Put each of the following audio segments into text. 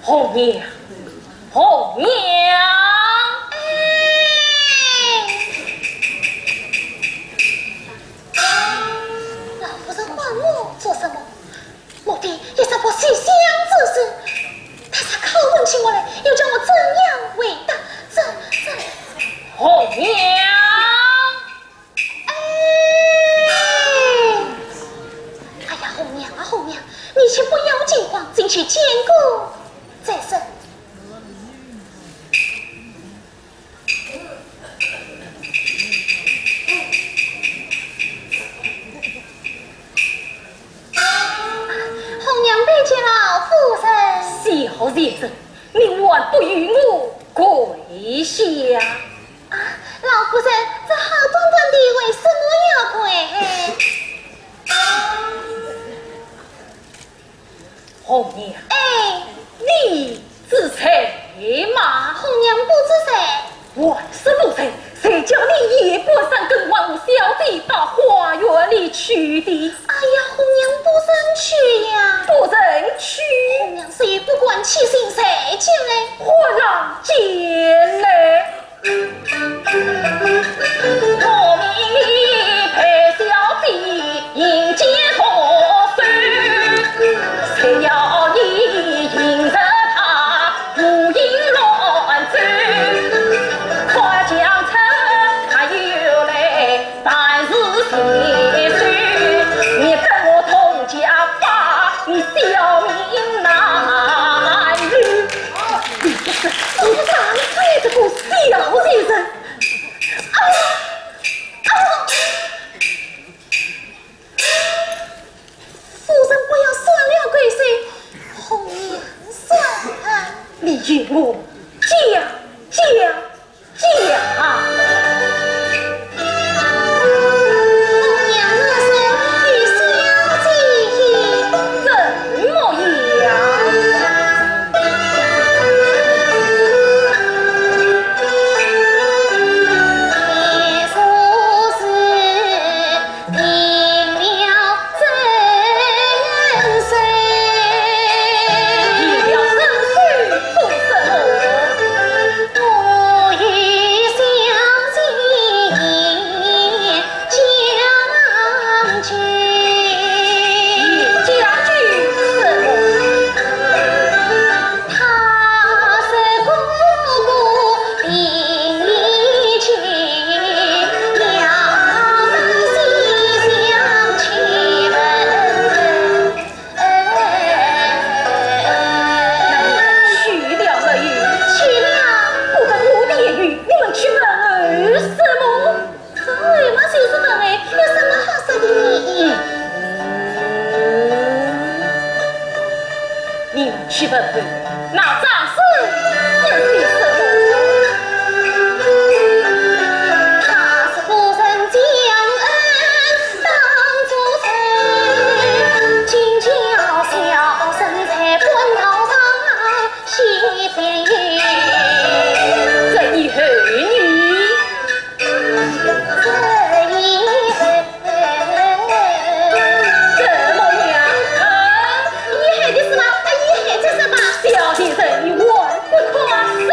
红娘，红娘，老夫人唤我做什么？目的也是我西厢之事。他才拷问起我来，又叫我怎样回答？这红娘，哎呀，红娘啊，红娘，你且不要惊慌，进去见过再说。红娘拜见老夫人。小先生，你还不与我跪下？啊，老夫人，这好端端的为什么要跪？红娘，哎，你知谁吗？红娘不知谁。还是不谁？谁叫你夜半三更王小姐到花园里去的？哎呀，红娘不认去呀，不认去，红娘虽不管其姓，谁见嘞？我让见嘞。我命你陪小姐迎接所需，谁要你迎着她无影乱走，快将城还有来凡事结束，你跟我同家法，你小命难留。你不是你当这这个小先生？夫人不要算了贵妃，红娘算你与我讲。红娘那是与小姐怎么样？也说是定了真身。你要真是做什么？我与小姐将军，将军什么？他是哥哥病已去，两门西厢去问。去了了与去了，不跟我的言语，你们去问什么？这为嘛就是问哎，有什么好说的呢？你们去问问那张氏是些什么？他是夫人将恩当作仇，今叫小生在官头上写边语。这一后女，这一回怎么样？遗憾的是嘛，遗憾这是嘛？小先生，你还不夸胜？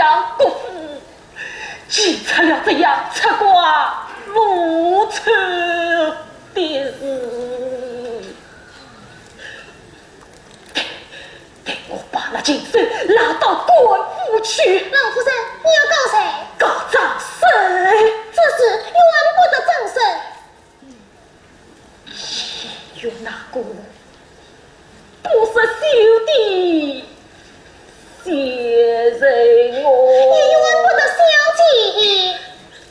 样国父，记出了这样出挂无丑的事。给我把那金孙拉到官府去。老夫人，你要告谁？告张生。这事冤不得张生。冤那个不是兄弟，先人我。也冤不得小姐。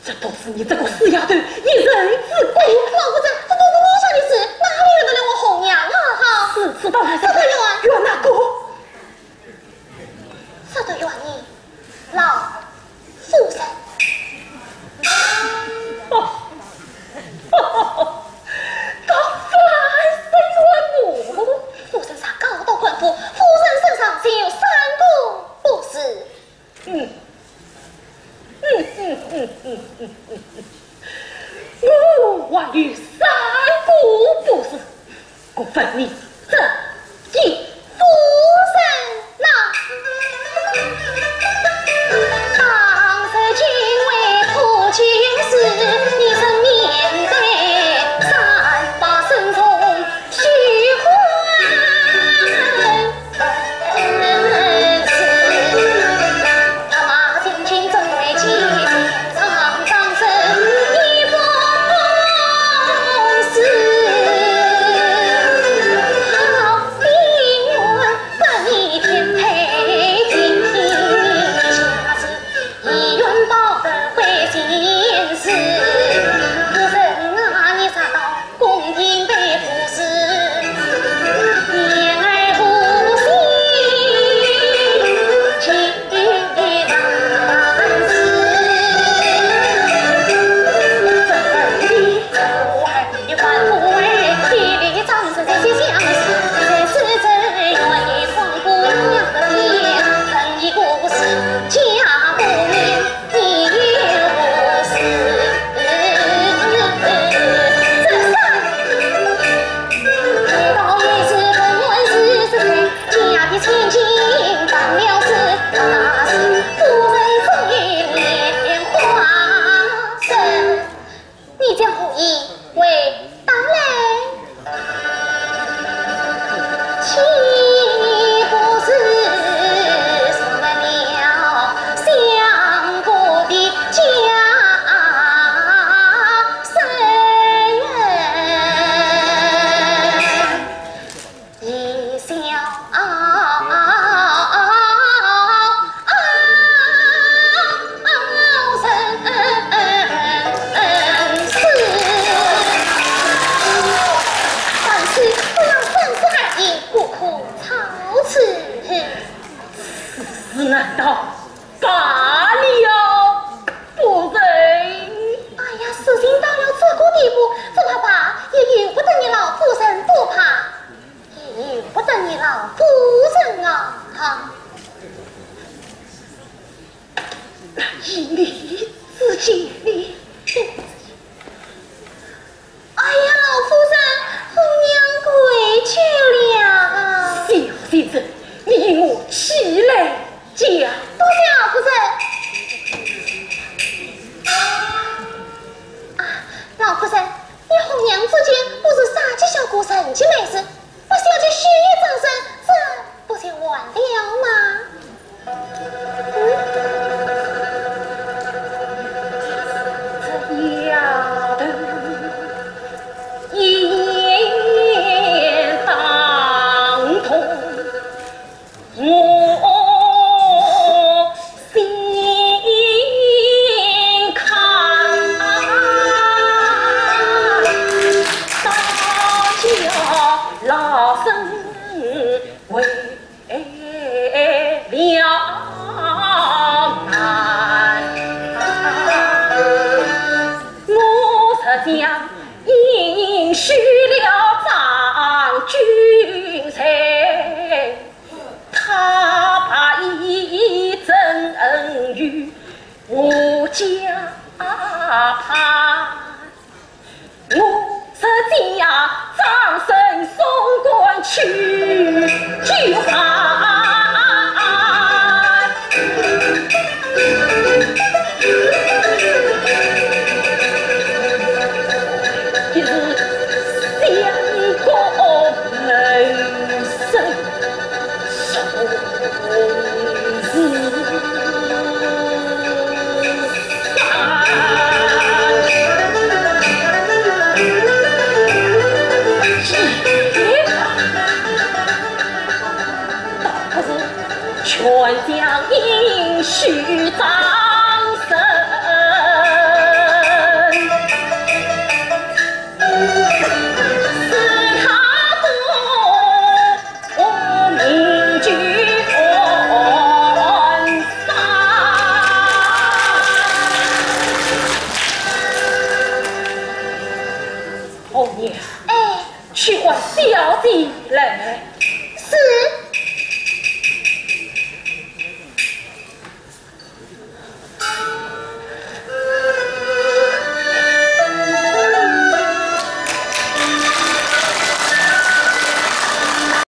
这都是你这个死丫头一人之过。老夫人，这都是我想的事，哪里由得了我红娘啊？哈，是当然是这个冤那个。这个冤你，老夫人。他反是冤我。夫人上告到官府，夫人身上只有3个不是。我还有3个不是，我问你这一夫人呐，当时君为破军事，你曾面对3把生从虚幻事，他马进军正为急，常张生一封诗。好命运本一天配金，下次一元报得会心事。夫人啊，你啥到宫廷被服侍，言而不信，情难事。这儿你反复为体力张生这些相事，这是真愿意放姑娘的脸，真一故事家不明，你不是。这3到底是本论是谁家的千金当了事，那是夫人这一莲花生，你将后意为当来，岂不是送了相国的家生缘？一笑但是不要三思而行，不可操持。是难道罢了夫人？哎呀，事情到了这个地步，这怕怕也由不得你老夫人不怕，也由不得你老夫人啊！哈，以你自己你。哎呀，老夫人，红娘跪求了。小先生，你与我起来讲。多谢老夫人。啊，老夫人，你红娘之间不是杀鸡小姑神气没事，不是要去虚意张生，这不就完了吗？这丫头一言当头，我心坎，大家老生为了难。我实想应许了张君才，他把一真恩于我家盼。我实将张生送官去就还。全将应许在。